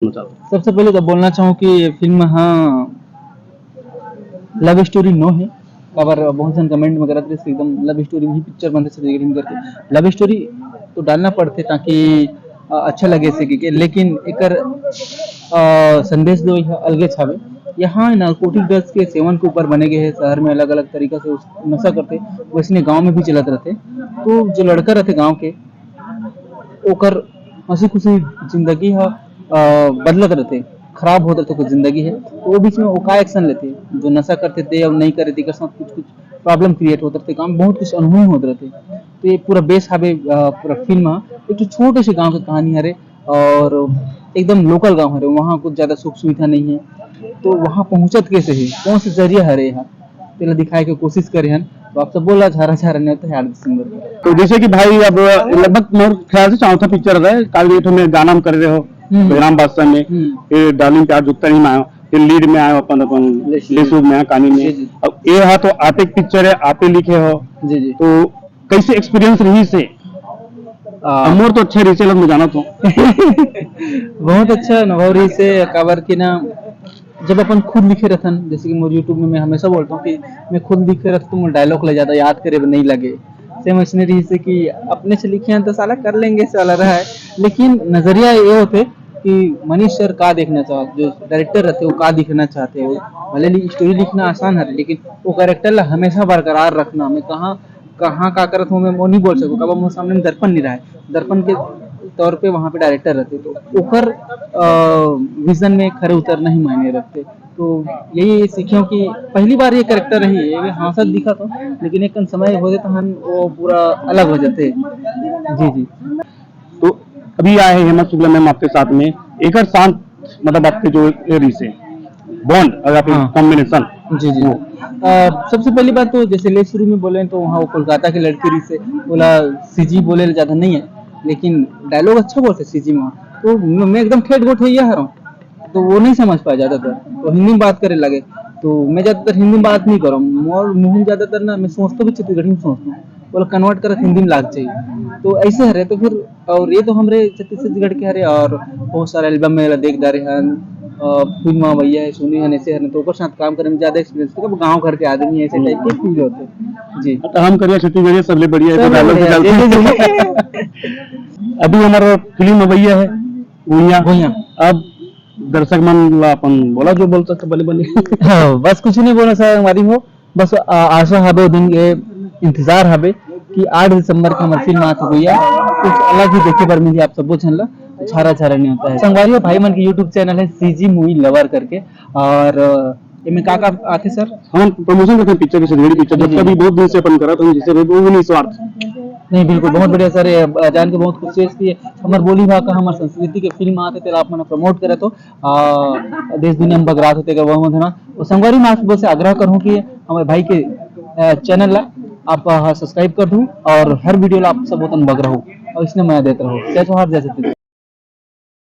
सबसे पहले तो बोलना चाहूँ कि ये फिल्म हाँ लव स्टोरी नो है। खबर बहुत जन कमेंट में करत रहे एकदम लव स्टोरी ही पिक्चर बनते से रेटिंग करके लव स्टोरी तो डालना पड़ते ताकि अच्छा लगे से के लेकिन एकर संदेश जो है अलगे छावे। यहाँ नारकोटिक ड्रग्स के सेवन के ऊपर बने गए हैं। शहर में अलग अलग तरीका से नशा करते वैसने गांव में भी चलत रहते। तो जो लड़का रहते गांव के ओकर हंसी खुशी जिंदगी है बदलत रहते खराब होते रहते कुछ जिंदगी है तो वो बीच में वो का एक्शन लेते जो नशा करते थे और नहीं करते कर साथ कुछ कुछ प्रॉब्लम क्रिएट होते रहते काम बहुत कुछ अनुभव होते रहते। तो ये पूरा बेस हवे पूरा फिल्म एक तो छोटे से गांव की कहानी हरे और एकदम लोकल गांव हरे वहाँ कुछ ज्यादा सुख सुविधा नहीं है। तो वहाँ पहुंचत कैसे है कौन सा जरिया हरे यहाँ पहले दिखाए के कोशिश करे हैं। तो आप सब बोला झारा झारा नहीं होता है 8 दिसंबर में। तो जैसे कि भाई अब लगभग मेरे ख्याल से चौथा पिक्चर है काल ये में गाना हम कर रहे हो बलराम बादशाह में फिर डार्लिंग प्यार जुगता नहीं में आयो फिर लीड में आयो अपन अपन लेसू में कहानी में अब ये है तो आपे पिक्चर है आपे लिखे हो जी जी तो कैसे एक्सपीरियंस रही से अमोर तो अच्छा रिसेलर में जाना तो बहुत अच्छा अनुभव रही से काबर की ना जब अपन खुद लिखे रहथन जैसे कि मोर यूट्यूब में मैं हमेशा बोलता हूँ कि मैं खुद लिखे रहता हूँ डायलॉग ले जाता याद करे नहीं लगे सेम ऐसे रही से कि अपने से लिखे हैं तो साला कर लेंगे साला रहा है। लेकिन नजरिया ये होते कि मनीष सर का देखना चाहते जो डायरेक्टर रहते वो का दिखना चाहते हो भले स्टोरी लिखना आसान है लेकिन वो कैरेक्टर ला हमेशा बरकरार रखना। मैं कहाँ कहाँ का करत हूँ मैं वो नहीं बोल सकूँ कब मेरे सामने में दर्पण नहीं रहा है दर्पण के तौर पे वहाँ पे डायरेक्टर रहते तो ऊपर विजन में खरे उतरना ही मायने रखते। तो यही सीखियों कि पहली बार ये कैरेक्टर रही है ये हाँ सच दिखा था लेकिन एक समय हो जाता हम वो पूरा अलग हो जाते। जी जी तो अभी आए हैं हेमंत शुक्ला मैम आपके साथ में एक शांत मतलब आपके जो रिसे बॉन्ड अगर आप कॉम्बिनेशन जी जी सबसे पहली बात तो जैसे ले शुरू में बोले तो वहाँ वो कोलकाता की लड़की रही से बोला सीजी बोले ज्यादा नहीं है लेकिन डायलॉग अच्छा बोलते सीजी में तो मैं एकदम ठेठ गोठ हुई है तो वो नहीं समझ पाया ज्यादातर तो हिंदी में बात करे लगे तो मैं ज्यादातर हिंदी में बात नहीं करूँ और मुंह ज्यादातर ना मैं सोचता भी छत्तीसगढ़ी में सोचता हूँ बोला कन्वर्ट कर हिंदी में लाग चाहिए तो ऐसे हरे तो फिर और ये तो हमारे छत्तीसगढ़ के हरे और बहुत सारे एल्बम में देख डारे हैं फिल्म भैया है सुनी है ऐसे हरे तो ऊपर साथ काम करने में ज्यादा एक्सपीरियंस तो गाँव घर के आदमी ऐसे टाइप के फील होते। जी तो हम करिए छत्तीसगढ़ सबले बढ़िया है तो डायलॉग अभी हमारा फिल्म भैया है भैया अब दर्शक मन अपन बोला जो बोलता था बने बने हाँ, बस कुछ नहीं बोलना सर हमारी हो बस आशा हबे दिन के इंतजार हबे कि 8 दिसंबर के हमारी फिल्म आती भैया कुछ अलग ही देखे पर मुझे आप सब छनला छारा छारा नहीं होता है। संगवारी भाई मन के यूट्यूब चैनल है सीजी मूवी लवर करके और इनमें का आते सर हम प्रमोशन करते हैं पिक्चर की छत्तीसगढ़ी पिक्चर जब भी बहुत दिन से अपन करा तो जिसे वो नहीं स्वार्थ नहीं बिल्कुल बहुत बढ़िया सर जान के बहुत खुशी है कि हमारे बोली भाषा हमारे संस्कृति के फिल्म आते थे आप मैंने प्रमोट करे तो देश दुनिया में बगरात होते वह ना तो संगवारी मैं आपसे आग्रह करूँ कि हमारे भाई के चैनल ला आप सब्सक्राइब कर दूं और हर वीडियो ला आप सब बग रहो और इसने मैं देता रहो जय जोहार जय छत्तीसगढ़।